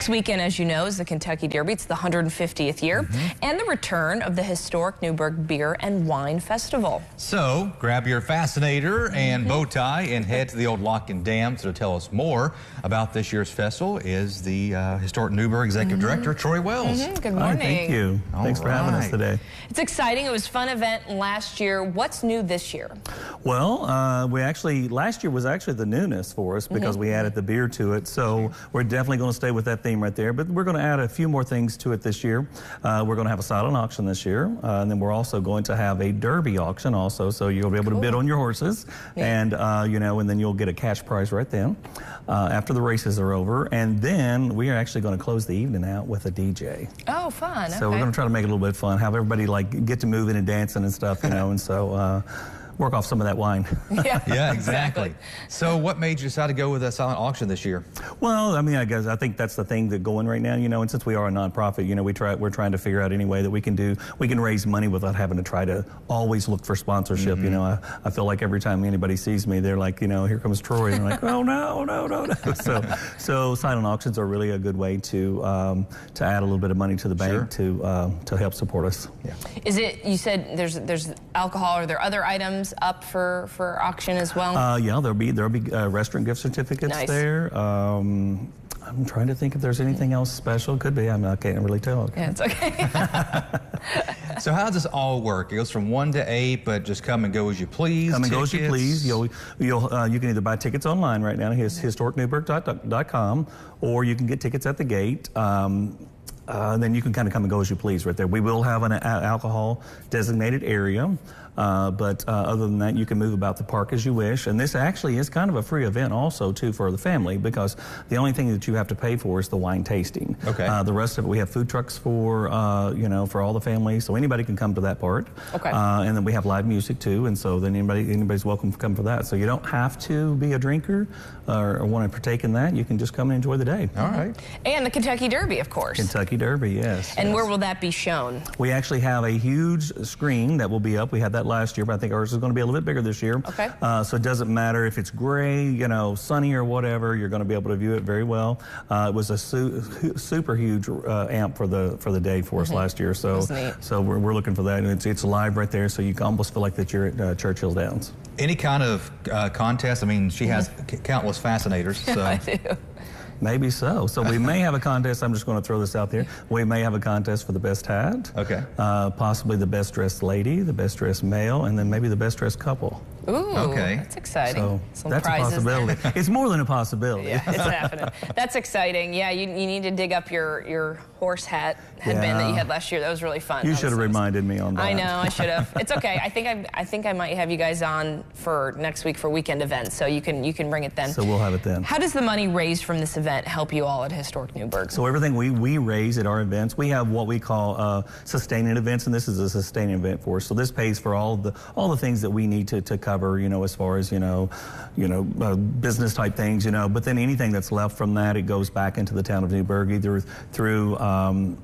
Next weekend, as you know, is the Kentucky Derby. It's the 150th year, and the return of the historic Newburgh Beer and Wine Festival. So, grab your fascinator and bow tie and head to the old Lock and Dam. So to tell us more about this year's festival is the historic Newburgh Executive Director, Troy Wells. Good morning. Hi, thank you. Thanks for having us today. It's exciting. It was a fun event last year. What's new this year? Well, last year was actually the newness for us because we added the beer to it. So we're definitely going to stay with that theme right there, but we're going to add a few more things to it this year. We're going to have a silent auction this year, and then we're also going to have a derby auction also, so you'll be able to bid on your horses, and and then you'll get a cash prize right then after the races are over. And then we are actually going to close the evening out with a DJ. Oh, fun. So we're going to try to make it a little bit fun, have everybody like get to moving and dancing and stuff, and so work off some of that wine. Yeah, exactly. So what made you decide to go with a silent auction this year? Well, I mean, I think that's the thing that's going right now, and since we are a nonprofit, we're trying to figure out any way that we can raise money without having to try to always look for sponsorship. I feel like every time anybody sees me, they're like, here comes Troy, and I'm like, oh no. So silent auctions are really a good way to add a little bit of money to the bank to help support us. Yeah. Is it, you said there's alcohol, are there other items up for auction as well? Yeah, there'll be restaurant gift certificates there. I'm trying to think if there's anything else special. Could be. I can't really tell. Yeah, it's okay. So how does this all work? It goes from 1 to 8, but just come and go as you please. Come and go as you please. You can either buy tickets online right now, historicnewburgh.com, or you can get tickets at the gate. Then you can kind of come and go as you please right there. We will have an alcohol designated area, but other than that, you can move about the park as you wish. And this actually is kind of a free event also, too, for the family, because the only thing that you have to pay for is the wine tasting. Okay. The rest of it, we have food trucks for all the families, so anybody can come to that part. Okay. And then we have live music, too, and so then anybody's welcome to come for that. So you don't have to be a drinker or want to partake in that. You can just come and enjoy the day. All right. And the Kentucky Derby, of course. Kentucky Derby, yes. And where will that be shown? We actually have a huge screen that will be up. We had that last year, but I think ours is going to be a little bit bigger this year. Okay. So it doesn't matter if it's gray, sunny or whatever, you're going to be able to view it very well. It was a super huge amp for the day for us last year. So we're looking for that. And it's live right there, so you can almost feel like that you're at Churchill Downs. Any kind of contest? I mean, she has countless fascinators. So. I do. Maybe so. So we may have a contest. I'm just going to throw this out there. We may have a contest for the best hat. Okay. Possibly the best dressed lady, the best dressed male, and then maybe the best dressed couple. Ooh, okay. That's exciting. So that's a possibility. It's more than a possibility. Yeah, it's happening. That's exciting. Yeah, you need to dig up your horse headband that you had last year. That was really fun. You should have reminded me on that. I know, I should have. It's okay. I think I might have you guys on for next week for weekend events, so you can bring it then. So we'll have it then. How does the money raised from this event help you all at Historic Newburgh? So everything we raise at our events, we have what we call sustaining events, and this is a sustaining event for us. So this pays for all the things that we need to cover, as far as business type things, But then anything that's left from that, it goes back into the town of Newburgh, either through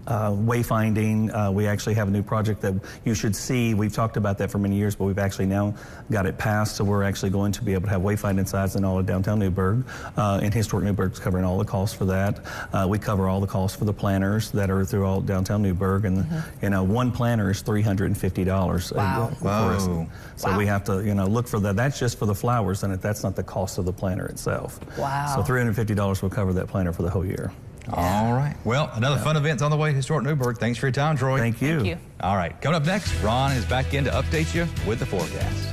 wayfinding. We actually have a new project that you should see. We've talked about that for many years, but we've actually now got it passed. So we're actually going to be able to have wayfinding signs in all of downtown Newburgh, and Historic Newburgh's covering all the costs for that. We cover all the costs for the planners that are through all downtown Newburgh, and one planner is $350. Wow. For us. So we have to look for that. That's just for the flowers, and that's not the cost of the planner itself. Wow. So $350 will cover that planner for the whole year. All right. Well, another fun event's on the way, Historic Newburgh. Thanks for your time, Troy. Thank you. Thank you. All right. Coming up next, Ron is back in to update you with the forecast.